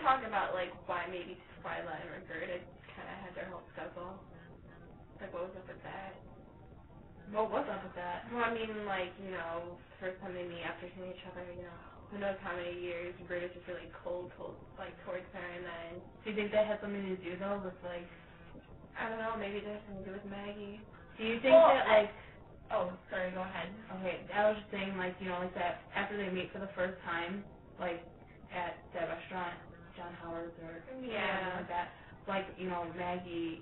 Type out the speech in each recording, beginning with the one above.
talk about, like, why maybe Twyla and Roberta kind of had their whole scuffle? Like, what was up with that? What was up with that? Well, I mean, like, you know, first time they meet after seeing each other, you know, who knows how many years, Roberta's just really cold, like, towards her, and then... Do you think that had something to do, though, with, like... I don't know, maybe there's something to do with Maggie. Do you think that, like... Oh, sorry, go ahead. Okay, I was just saying, like, you know, like that, after they meet for the first time, like, at that restaurant, John Howard's or something like that, like, you know, Roberta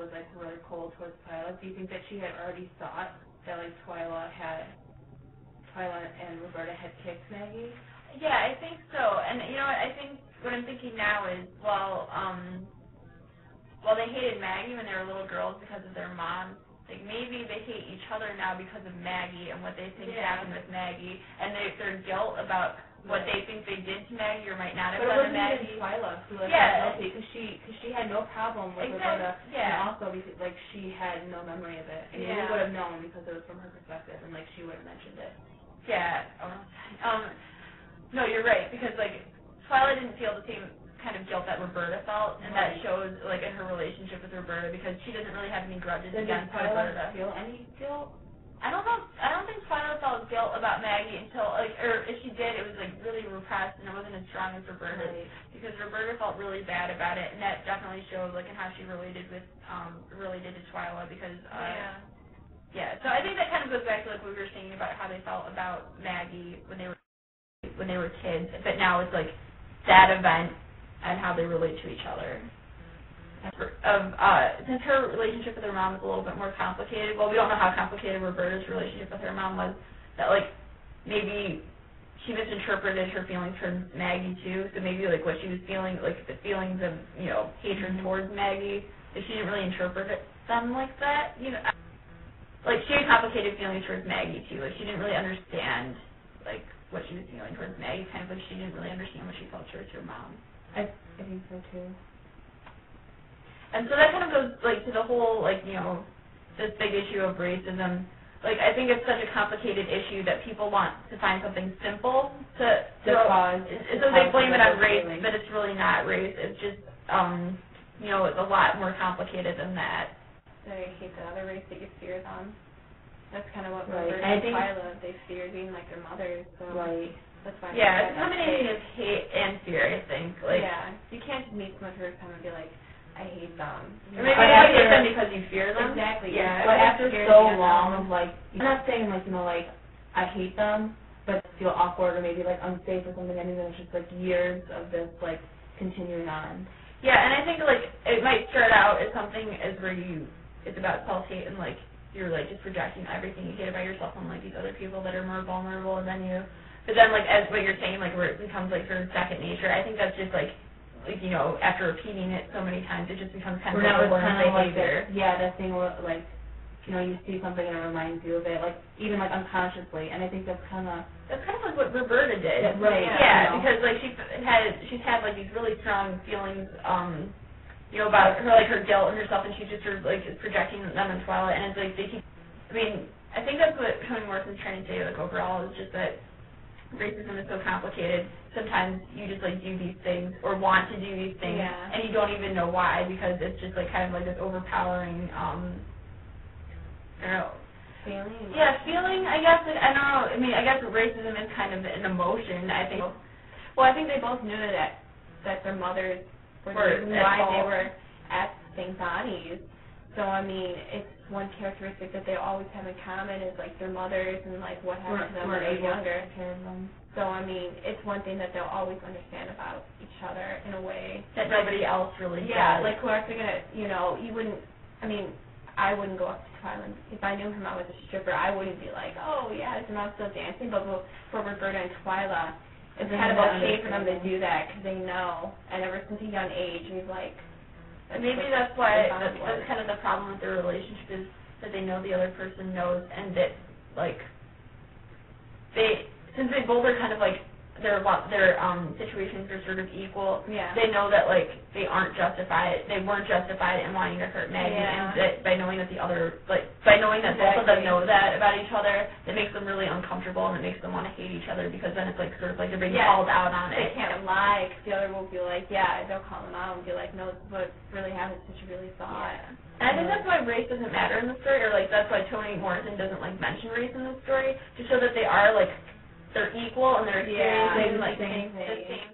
was, like, really cold towards Twyla. Do you think that she had already thought that, like, Twyla and Roberta had kicked Maggie? Yeah, I think so. And, you know what, I think what I'm thinking now is, well, they hated Maggie when they were little girls because of their moms. Like, maybe they hate each other now because of Maggie and what they think happened with Maggie, and their guilt about what they think they did to Maggie or might not have done to Maggie. But it wasn't even Twyla who was guilty, because she had no problem with Roberta, and also because, like, she had no memory of it, and you would have known because it was from her perspective, and, like, she would have mentioned it. Yeah. No, you're right, because, like, Twyla didn't feel the same kind of guilt that Roberta felt, and that shows, like, in her relationship with Roberta, because she doesn't really have any grudges against Roberta. Did Twyla feel any guilt? I don't know. I don't think Twyla felt guilt about Maggie until, like, or if she did, it was, like, really repressed, and it wasn't as strong as Roberta, because Roberta felt really bad about it, and that definitely showed, like, in how she related to Twyla, because, so I think that kind of goes back to, like, what we were saying about how they felt about Maggie when they were kids, but now it's, like, that event and how they relate to each other. Since her relationship with her mom is a little bit more complicated, well, we don't know how complicated Roberta's relationship with her mom was, that, like, maybe she misinterpreted her feelings towards Maggie, too, so maybe, like, what she was feeling, like, the feelings of, you know, hatred towards Maggie, if she didn't really interpret them like that, you know, like, she had complicated feelings towards Maggie, too, like, she didn't really understand, like, what she was feeling towards Maggie, kind of like she didn't really understand what she felt towards her mom. I think so, too. And so that kind of goes, like, to the whole, like, you know, this big issue of racism. Like, I think it's such a complicated issue that people want to find something simple to cause. So they blame it on race, but it's really not race. It's just, you know, it's a lot more complicated than that. They hate the other race that you fear them. That's kind of what Roberta and Twyla, they feared being like their mothers, so that's why. Yeah, it's a combination of hate and fear, I think. Like, you can't just meet someone for the first time and be like, I hate them. Or maybe you hate them because you fear them. Exactly. Yeah, but after so long of, like, I'm not saying, like, you know, like, I hate them, but feel awkward or maybe, like, unsafe or something. I mean, it's just, like, years of this, like, continuing on. Yeah, and I think, like, it might start out as something as where it's about self-hate and, like, you're, like, just projecting everything you hate about yourself on, like, these other people that are more vulnerable than you. But then, like, as what you're saying, like, where it becomes, like, sort of second nature, I think that's just, like, you know, after repeating it so many times, it just becomes kind of like a learned behavior. Like that thing where, like, you know, you see something and it reminds you of it, like, even, like, unconsciously. And I think that's kind of like what Roberta did. Right. Yeah, because, like, she's had, like, these really strong feelings, you know, about her, like, her guilt and herself, and she just sort of, like, is projecting them on Twyla, and it's, like, they keep, I mean, I think that's what Toni Morrison's trying to say, like, overall, is just that racism is so complicated. Sometimes you just, like, do these things, or want to do these things, and you don't even know why, because it's just, like, kind of, like, this overpowering, I don't know. Feeling? Yeah, feeling, I guess, I don't know, I mean, I guess racism is kind of an emotion, I think. Well, I think they both knew that their mothers were the reason why they were at St. Bonnie's. So, I mean, it's one characteristic that they always have in common is, like, their mothers and, like, what happened to them when they were younger. So, I mean, it's one thing that they'll always understand about each other in a way that nobody else really does. Yeah, like, who are they going to, you know, you wouldn't, I mean, I wouldn't go up to Twyla. If I knew her mom was a stripper, I wouldn't be like, oh, yeah, is her mom still dancing? But for Roberta and Twyla, it's kind of okay for them to do that because they know, and ever since a young age, we've, like... And maybe that's why, that's kind of the problem with their relationship is that they know the other person knows, and that, like, since they both are kind of, like, their situations are sort of equal. Yeah. They know that like they weren't justified in wanting to hurt Maggie, and that by knowing that both of them know that about each other, it makes them really uncomfortable, and it makes them want to hate each other, because then it's like sort of like they're being called out on they it. They can't lie, because the other will be like, they'll call them out and be like, no, this is what really happened, since you really saw it. And I think that's why race doesn't matter in the story, or like that's why Toni Morrison doesn't like mention race in the story, to show that they are like they're equal and they're experiencing like the same